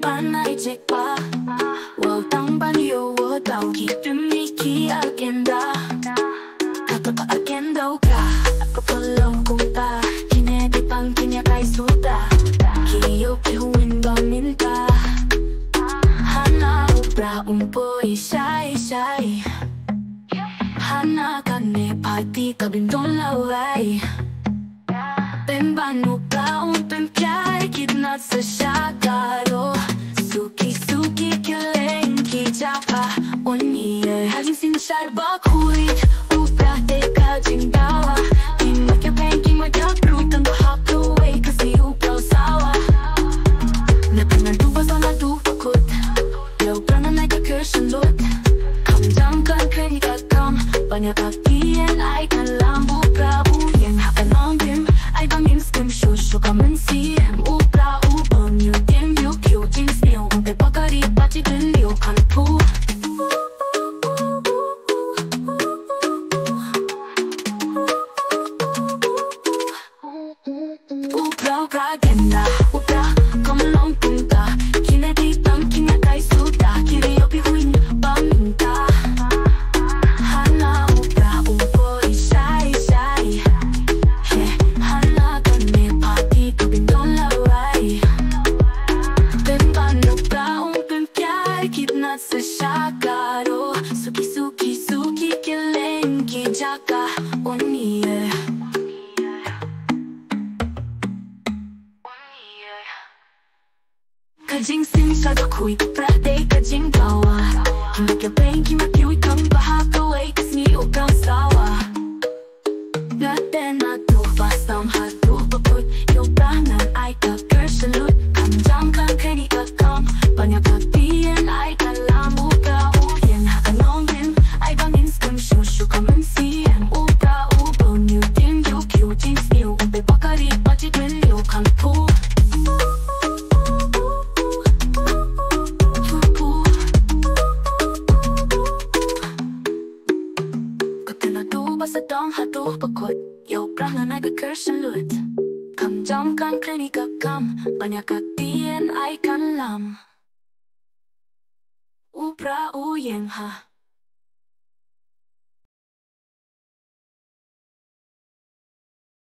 반나의 책봐我当伴有我到 기쁨이 agenda kapag agenda ka ako palang kumpa kinedipang kinyakay suda kiyok ihuwin bamin ka hana ubra umpoy shy hana ka ne party kabindon laway Pembano ka pempyay kidnat sa syagaro Suki kileng kijapa Onye Having seen the shy bakhuit Upra teka jingdawa King makya banking makya krutang bahap away Kasi upra usawa Napananduba sa nadupakot Yaw prana na kakirshan lot Kamjam kan krinika kam Banyak kakien ay kalambu prabu Yang hakanong dim Ay bangin skim shushu kamansi Upra ubang yu dim yu kyu jing snail Umpe bakari bachi din liu kan pu Upra agenda Upra kamalong punta Kineditang kinyakay suda Kiri yopi huin baminta Hana upra umpoy shy Hana kane party kabindon laway Pembano pra umpempyay Kidnat sa syagaro Suki kileng kijaka Oniye Kajing sim sa dakuy Prate kajing gawa Kimakabeng kimakiwi kang bahakaway Kasni upang sawa Ngaten atu basam hatu paput Yobangan ay kakershalut Kamjam kan kanikakam Banyak kapiyan ay kalam Upra uyen hakanongin Ay bangin skam shushu kamansiyan Upra ubon yu dim yu kyu jing sniu Umpe bakari bachi twin liu kan pu Sa dong hatu pakot Yaw prangan ay kakershan lut Kamjam kan klinikakam Banyak kaktiyan ay kanlam Upra uyeng ha